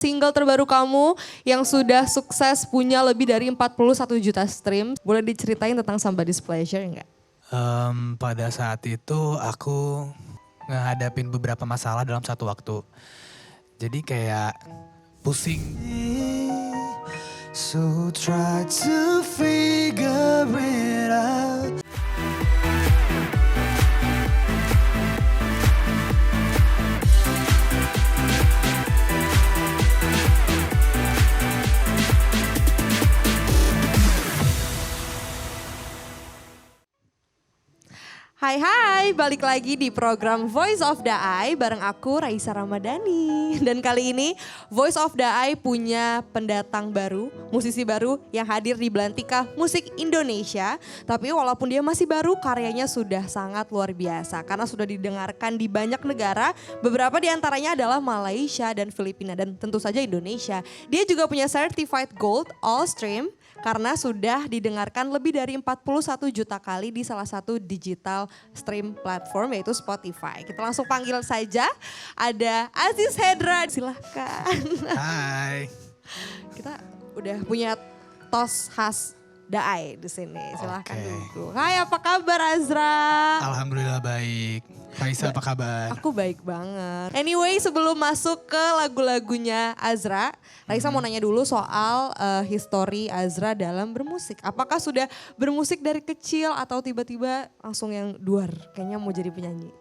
Single terbaru kamu yang sudah sukses punya lebih dari 41 juta stream. Boleh diceritain tentang Somebody's Pleasure enggak? Pada saat itu aku ngehadapin beberapa masalah dalam satu waktu. Jadi kayak pusing. So try to figure it out. Hai, balik lagi di program Voice of the Eye bareng aku Raisa Ramadhani. Dan kali ini Voice of the Eye punya pendatang baru, musisi baru yang hadir di Belantika Musik Indonesia. Tapi walaupun dia masih baru, karyanya sudah sangat luar biasa karena sudah didengarkan di banyak negara. Beberapa di antaranya adalah Malaysia dan Filipina dan tentu saja Indonesia. Dia juga punya Certified Gold All Stream karena sudah didengarkan lebih dari 41 juta kali di salah satu digital stream platform yaitu Spotify. Kita langsung panggil saja, ada Aziz Hendra, silahkan. Hai. Kita udah punya tos khas Daai di sini, silahkan dulu. Hai, apa kabar Azra? Alhamdulillah baik. Raisa apa kabar? Aku baik banget. Anyway, sebelum masuk ke lagu-lagunya Azra, Raisa mau nanya dulu soal history Azra dalam bermusik. Apakah sudah bermusik dari kecil atau tiba-tiba langsung yang duar, kayaknya mau jadi penyanyi?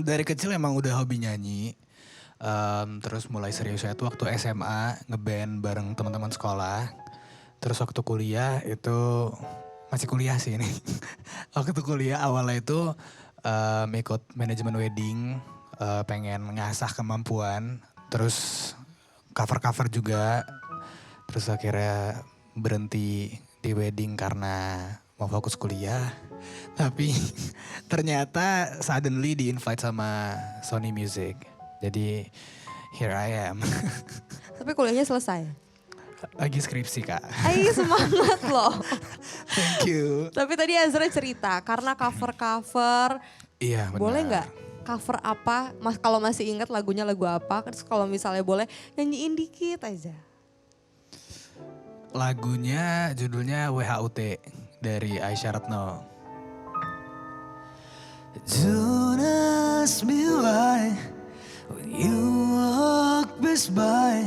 Dari kecil emang udah hobi nyanyi. Terus mulai seriusnya itu waktu SMA ngeband bareng teman-teman sekolah. Terus waktu kuliah itu masih kuliah sih ini. Waktu kuliah awalnya itu ikut manajemen wedding, pengen ngasah kemampuan. Terus cover-cover juga. Terus akhirnya berhenti di wedding karena mau fokus kuliah. Tapi ternyata suddenly di-invite sama Sony Music. Jadi here I am. Tapi kuliahnya selesai? Lagi skripsi kak. Ay, semangat loh. Thank you. Tapi tadi Azra cerita karena cover-cover. Iya benar. Boleh nggak cover apa? Mas kalau masih ingat lagunya lagu apa? Terus kalau misalnya boleh nyanyiin dikit aja. Lagunya judulnya WHUT dari Aisyah Ratno. Don't ask me why when you walk past by.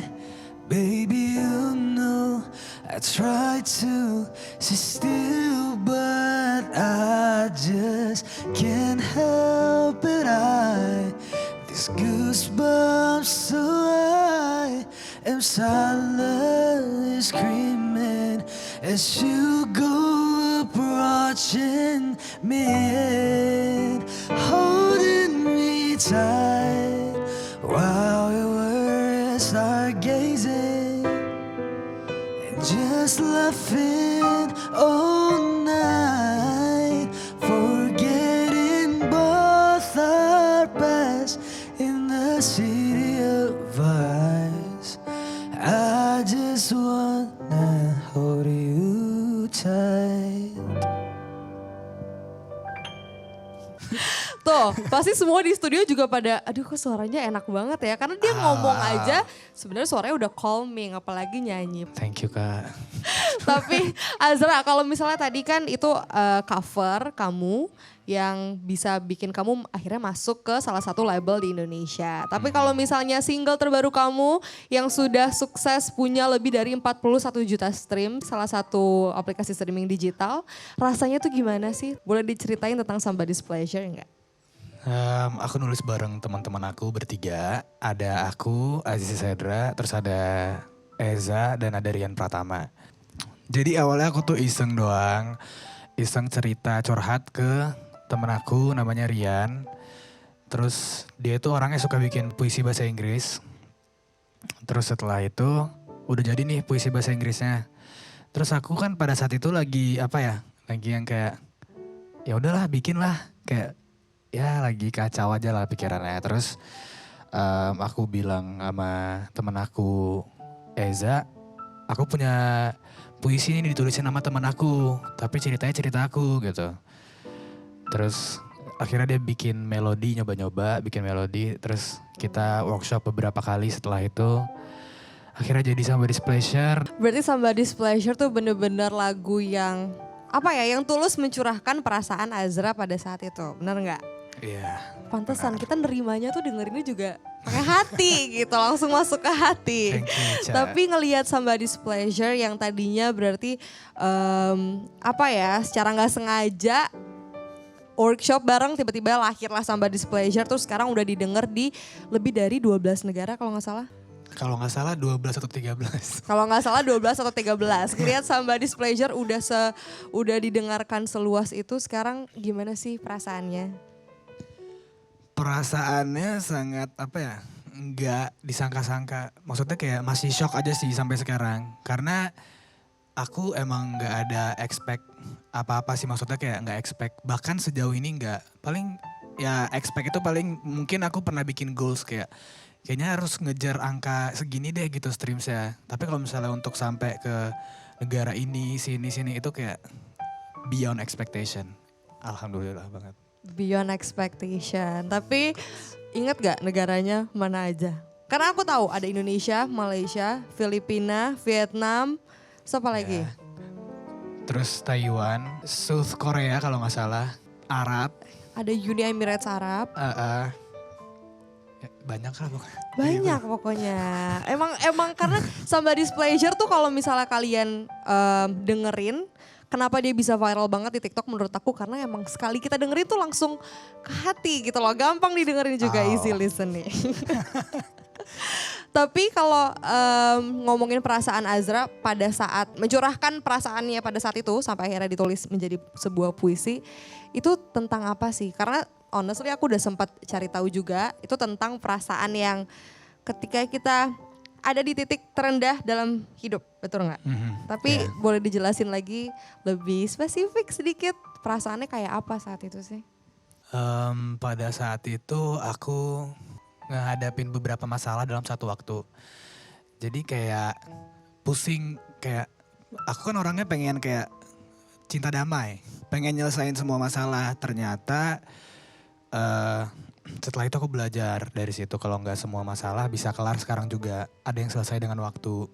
Baby, you know I try to sit still, but I just can't help it. These goosebumps, so I am silently screaming as you go approaching me, holding me tight while we were stargazing and just laughing all night, forgetting both our past in the city of eyes. I just wanna hold you tight. Tuh, pasti semua di studio juga pada, aduh kok suaranya enak banget ya. Karena dia ngomong aja sebenarnya suaranya udah calming, apalagi nyanyi. Thank you kak. Tapi Azra, kalau misalnya tadi kan itu cover kamu yang bisa bikin kamu akhirnya masuk ke salah satu label di Indonesia. Tapi kalau misalnya single terbaru kamu yang sudah sukses punya lebih dari 41 juta stream, salah satu aplikasi streaming digital, rasanya tuh gimana sih? Boleh diceritain tentang Somebody's Pleasure enggak? Aku nulis bareng teman-teman aku bertiga. Ada aku, Aziz Hendra, terus ada Eza dan ada Rian Pratama. Jadi awalnya aku tuh iseng doang, iseng cerita curhat ke temen aku namanya Rian. Terus dia itu orangnya suka bikin puisi bahasa Inggris. Terus setelah itu udah jadi nih puisi bahasa Inggrisnya. Terus aku kan pada saat itu lagi apa ya, lagi yang kayak ya udahlah bikin lah, kayak ya lagi kacau aja lah pikirannya. Terus aku bilang sama temen aku Eza, aku punya puisi ini ditulisin sama temen aku, tapi ceritanya cerita aku gitu. Terus akhirnya dia bikin melodi, nyoba-nyoba bikin melodi. Terus kita workshop beberapa kali setelah itu. Akhirnya jadi Somebody's Pleasure. Berarti Somebody's Pleasure tuh bener-bener lagu yang apa ya, yang tulus mencurahkan perasaan Azra pada saat itu, bener nggak? Iya. Pantesan kita nerimanya tuh dengerinnya juga pakai hati gitu, langsung masuk ke hati. Thank you, Ca. Tapi ngelihat Somebody's Pleasure yang tadinya berarti apa ya, secara nggak sengaja workshop bareng tiba-tiba lahirlah Somebody's Pleasure, terus sekarang udah didengar di lebih dari 12 negara kalau nggak salah. Kalau nggak salah 12 atau 13. Kalau nggak salah 12 atau 13. Lihat Somebody's Pleasure udah didengarkan seluas itu, sekarang gimana sih perasaannya? Perasaannya sangat apa ya, nggak disangka-sangka. Maksudnya kayak masih shock aja sih sampai sekarang. Karena aku emang nggak ada expect apa-apa sih, maksudnya kayak nggak expect. Bahkan sejauh ini nggak, paling ya expect itu paling mungkin aku pernah bikin goals kayak kayaknya harus ngejar angka segini deh gitu streamsnya. Tapi kalau misalnya untuk sampai ke negara ini, sini itu kayak beyond expectation. Alhamdulillah banget. Beyond expectation. Tapi ingat gak negaranya mana aja? Karena aku tahu ada Indonesia, Malaysia, Filipina, Vietnam, siapa lagi? Ya. Terus Taiwan, South Korea kalau nggak salah, Arab. Ada Uni Emirates Arab. Ya, banyak lah pokoknya. Banyak pokoknya. Emang karena Somebody's Pleasure tuh kalau misalnya kalian dengerin, kenapa dia bisa viral banget di TikTok menurut aku, karena emang sekali kita dengerin tuh langsung ke hati gitu loh. Gampang didengerin juga, easy listening. Tapi kalau ngomongin perasaan Azra pada saat mencurahkan perasaannya pada saat itu sampai akhirnya ditulis menjadi sebuah puisi, itu tentang apa sih? Karena honestly aku udah sempat cari tahu juga, itu tentang perasaan yang ketika kita ada di titik terendah dalam hidup, betul nggak? Tapi boleh dijelasin lagi lebih spesifik sedikit, perasaannya kayak apa saat itu sih? Pada saat itu aku ngehadapin beberapa masalah dalam satu waktu. Jadi kayak pusing, kayak aku kan orangnya pengen kayak cinta damai, pengen nyelesain semua masalah. Ternyata setelah itu aku belajar dari situ kalau nggak semua masalah bisa kelar sekarang juga, ada yang selesai dengan waktu.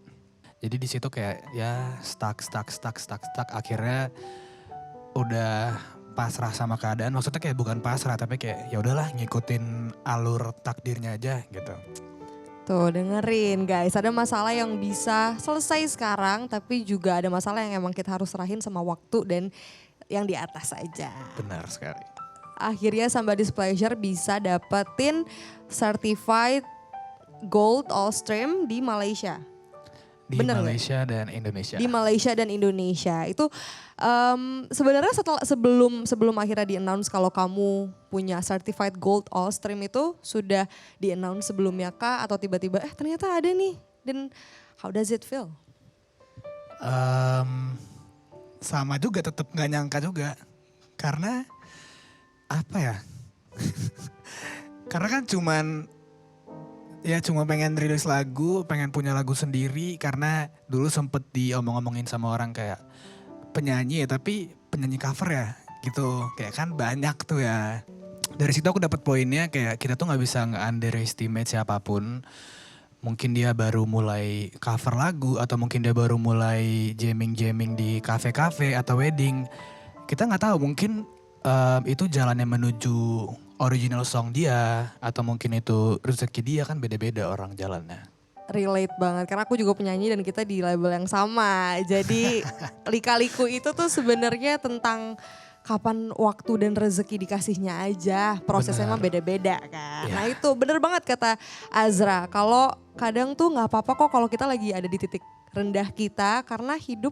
Jadi di situ kayak ya stuck. Akhirnya udah pasrah sama keadaan. Maksudnya kayak bukan pasrah tapi kayak ya udahlah ngikutin alur takdirnya aja gitu. Tuh dengerin guys, ada masalah yang bisa selesai sekarang tapi juga ada masalah yang emang kita harus serahin sama waktu dan yang di atas aja. Benar sekali. Akhirnya Somebody's Pleasure bisa dapetin certified gold all stream di Malaysia. Di Bener Malaysia dan Indonesia. Di Malaysia dan Indonesia. Itu sebenarnya sebelum akhirnya di-announce kalau kamu punya certified gold all stream itu sudah di-announce sebelumnya kah? Atau tiba-tiba ternyata ada nih. Dan how does it feel? Sama juga, tetap gak nyangka juga. Karena apa ya? Karena kan cuma pengen rilis lagu, pengen punya lagu sendiri. Karena dulu sempet diomong-omongin sama orang kayak penyanyi ya, tapi penyanyi cover ya gitu. Kayak kan banyak tuh ya. Dari situ aku dapat poinnya kayak kita tuh gak bisa nge-underestimate siapapun. Mungkin dia baru mulai cover lagu atau mungkin dia baru mulai jamming di kafe-kafe atau wedding. Kita gak tahu, mungkin itu jalannya menuju original song dia atau mungkin itu rezeki dia, kan beda-beda orang jalannya. Relate banget karena aku juga penyanyi dan kita di label yang sama. Jadi lika-liku itu tuh sebenarnya tentang kapan waktu dan rezeki dikasihnya aja. Prosesnya emang beda-beda kan. Ya. Nah itu bener banget kata Azra. Kalau kadang tuh gak apa-apa kok kalau kita lagi ada di titik rendah kita, karena hidup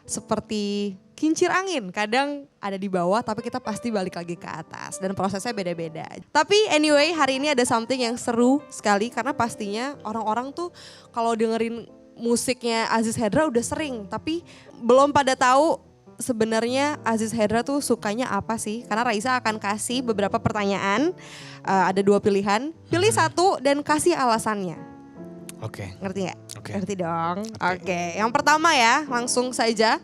seperti kincir angin, kadang ada di bawah tapi kita pasti balik lagi ke atas dan prosesnya beda-beda. Tapi anyway, hari ini ada something yang seru sekali karena pastinya orang-orang tuh kalau dengerin musiknya Aziz Hedra udah sering, tapi belum pada tahu sebenarnya Aziz Hedra tuh sukanya apa sih? Karena Raisa akan kasih beberapa pertanyaan, ada 2 pilihan, pilih satu dan kasih alasannya. Oke. Ngerti gak? Oke. Ngerti dong. Oke. Yang pertama ya, langsung saja.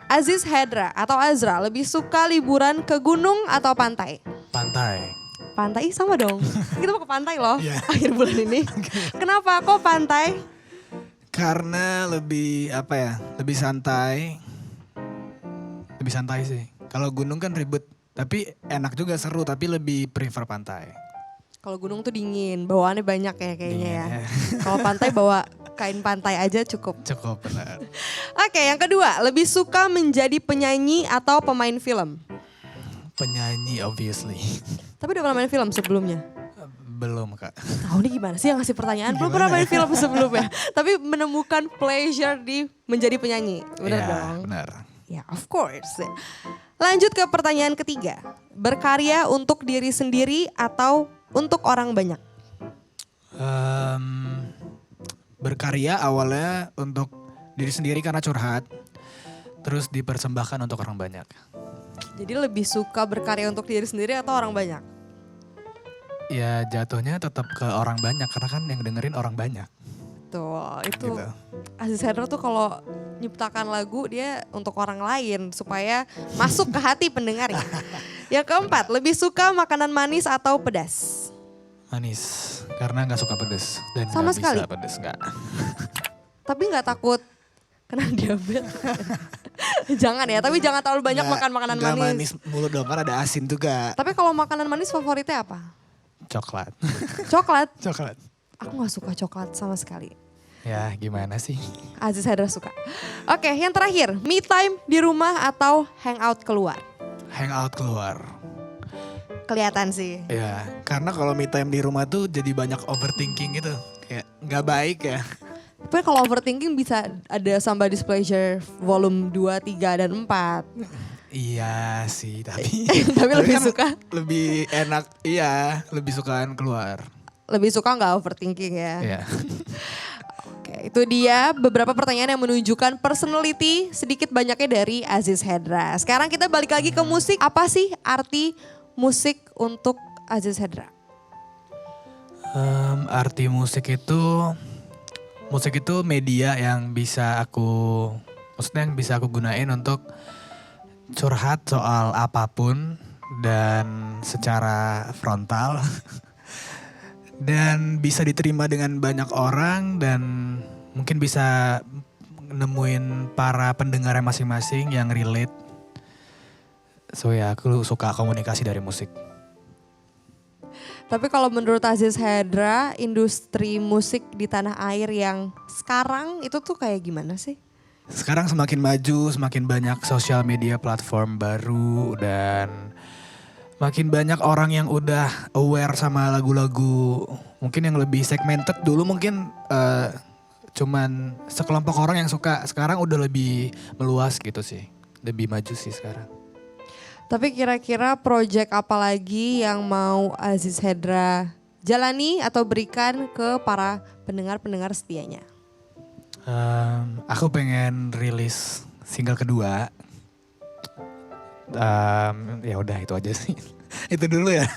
Aziz Hedra atau Azra lebih suka liburan ke gunung atau pantai? Pantai. Pantai, sama dong. Kita mau ke pantai loh Iya. akhir bulan ini. Kenapa kok pantai? Karena lebih apa ya, lebih santai. Lebih santai sih. Kalau gunung kan ribet, tapi enak juga seru, tapi lebih prefer pantai. Kalau gunung tuh dingin, bawaannya banyak ya kayaknya ya. Dingin, ya. Kalau pantai bawa kain pantai aja cukup. Cukup benar. Oke, yang kedua, lebih suka menjadi penyanyi atau pemain film? Penyanyi obviously. Tapi udah pernah main film sebelumnya? Belum kak. Tahu nih gimana sih yang ngasih pertanyaan? Belum Gimana pernah main ya? film sebelumnya. Tapi menemukan pleasure di menjadi penyanyi. Benar Ya, dong? benar. Ya, of course. Lanjut ke pertanyaan ketiga. Berkarya untuk diri sendiri atau untuk orang banyak? Berkarya awalnya untuk diri sendiri karena curhat. Terus dipersembahkan untuk orang banyak. Jadi lebih suka berkarya untuk diri sendiri atau orang banyak? Ya jatuhnya tetap ke orang banyak karena kan yang dengerin orang banyak. Tuh, itu Gitu. Aziz Hendra tuh kalau nyiptakan lagu dia untuk orang lain supaya masuk ke hati pendengarnya. Yang keempat, lebih suka makanan manis atau pedas? Manis karena nggak suka pedes dan Sama nggak sekali? bisa pedes nggak. Tapi nggak takut kena diabetes? Jangan ya, tapi jangan terlalu banyak makan makanan Nggak manis. manis mulu dong kan ada asin juga. Tapi kalau makanan manis favoritnya apa? Coklat. Coklat. Coklat. Aku gak suka coklat sama sekali. Ya gimana sih? Aziz Hendra suka. Oke, yang terakhir, me time di rumah atau hangout keluar? Hangout keluar. Kelihatan sih. Ya karena kalau me time di rumah tuh jadi banyak overthinking gitu. Kayak nggak baik ya. Tapi kalau overthinking bisa ada Somebody's Pleasure volume 2, 3, dan 4. Iya sih tapi. Tapi lebih kan suka? Lebih enak, iya lebih sukaan keluar. Lebih suka gak overthinking ya? Iya. Oke, itu dia beberapa pertanyaan yang menunjukkan personality sedikit banyaknya dari Aziz Hendra. Sekarang kita balik lagi ke musik. Apa sih arti musik untuk Aziz Hendra? Arti musik itu media yang bisa aku, maksudnya yang bisa aku gunain untuk curhat soal apapun dan secara frontal dan bisa diterima dengan banyak orang dan mungkin bisa nemuin para pendengarnya masing-masing yang relate. So ya aku suka komunikasi dari musik. Tapi kalau menurut Aziz Hendra, industri musik di tanah air yang sekarang itu tuh kayak gimana sih? Sekarang semakin maju, semakin banyak sosial media platform baru dan makin banyak orang yang udah aware sama lagu-lagu mungkin yang lebih segmented. Dulu mungkin cuman sekelompok orang yang suka, sekarang udah lebih meluas gitu sih. Lebih maju sih sekarang. Tapi kira-kira project apa lagi yang mau Aziz Hendra jalani atau berikan ke para pendengar-pendengar setianya? Aku pengen rilis single kedua. Ya udah itu aja sih. Itu dulu ya.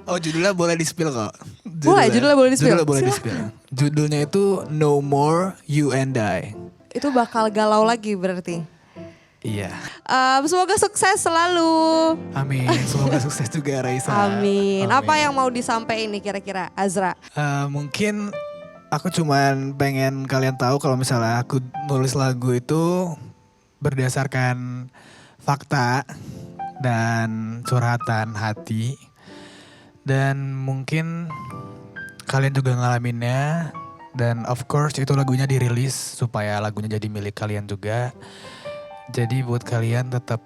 Oh judulnya boleh di-spill kok. Judulnya boleh di-spill. Judulnya boleh Silahkan. di-spill. Judulnya itu No More You and I. Itu bakal galau lagi berarti. Iya. Semoga sukses selalu. Amin. Semoga sukses juga Raisa. Amin. Apa yang mau disampaikan nih kira-kira Azra? Mungkin aku cuman pengen kalian tahu kalau misalnya aku nulis lagu itu berdasarkan fakta dan curhatan hati. Dan mungkin kalian juga ngalaminnya. Dan of course itu lagunya dirilis supaya lagunya jadi milik kalian juga. Jadi buat kalian tetap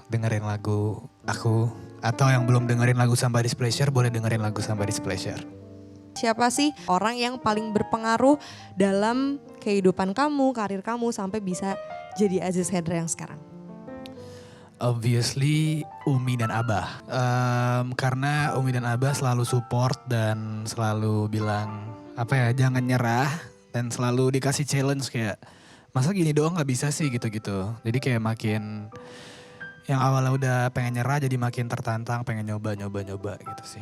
dengerin lagu aku. Atau yang belum dengerin lagu Somebody's Pleasure boleh dengerin lagu Somebody's Pleasure. Siapa sih orang yang paling berpengaruh dalam kehidupan kamu, karir kamu sampai bisa jadi Aziz Hendra yang sekarang? Obviously Umi dan Abah. Karena Umi dan Abah selalu support dan selalu bilang jangan nyerah. Dan selalu dikasih challenge kayak masa gini doang gak bisa sih gitu-gitu. Jadi kayak makin yang awalnya udah pengen nyerah jadi makin tertantang pengen nyoba gitu sih.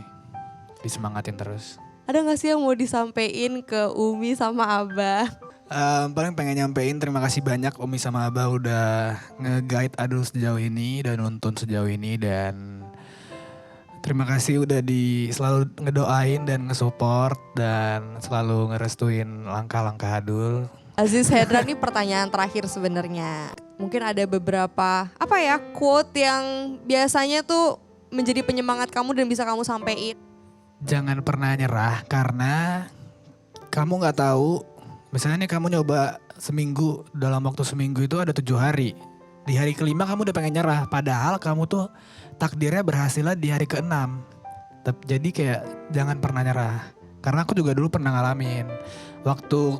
Disemangatin terus. Ada gak sih yang mau disampaikan ke Umi sama Abah? Paling pengen nyampein terima kasih banyak Umi sama Abah udah nge-guide Adul sejauh ini dan nuntun sejauh ini dan Terima kasih udah selalu ngedoain dan ngesupport dan selalu ngerestuin langkah-langkah Adul. Aziz Hendra, nih pertanyaan terakhir sebenarnya. Mungkin ada beberapa quote yang biasanya tuh menjadi penyemangat kamu dan bisa kamu sampein. Jangan pernah nyerah karena kamu nggak tahu. Misalnya nih kamu nyoba seminggu, dalam waktu seminggu itu ada 7 hari. Di hari kelima kamu udah pengen nyerah, padahal kamu tuh takdirnya berhasilnya di hari ke-6. Jadi kayak jangan pernah nyerah. Karena aku juga dulu pernah ngalamin. Waktu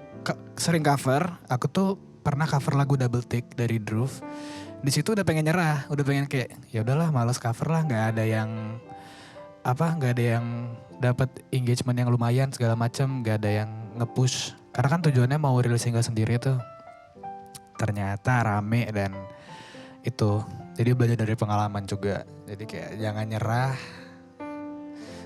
sering cover, aku tuh pernah cover lagu Double Take dari Groove. Di situ udah pengen nyerah, udah pengen kayak ya udahlah males cover lah, nggak ada yang dapat engagement yang lumayan segala macam, nggak ada yang nge-push. Karena kan tujuannya mau rilis single sendiri tuh. Ternyata rame dan itu. Jadi belajar dari pengalaman juga. Jadi kayak jangan nyerah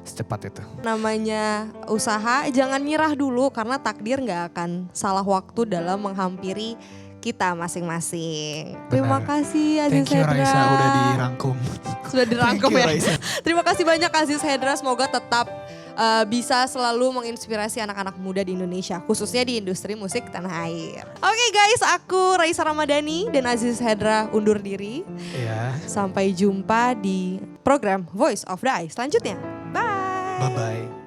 secepat itu. Namanya usaha, jangan nyerah dulu karena takdir gak akan salah waktu dalam menghampiri kita masing-masing. Benar. Terima kasih Aziz Thank you Hendra. Raisa udah dirangkum. Sudah dirangkum Thank you, ya. Raisa. Terima kasih banyak Aziz Hendra, semoga tetap bisa selalu menginspirasi anak-anak muda di Indonesia, khususnya di industri musik tanah air. Oke guys, aku Raisa Ramadhani dan Aziz Hendra undur diri. Iya. Sampai jumpa di program Voice of the Eye selanjutnya. Bye. Bye-bye.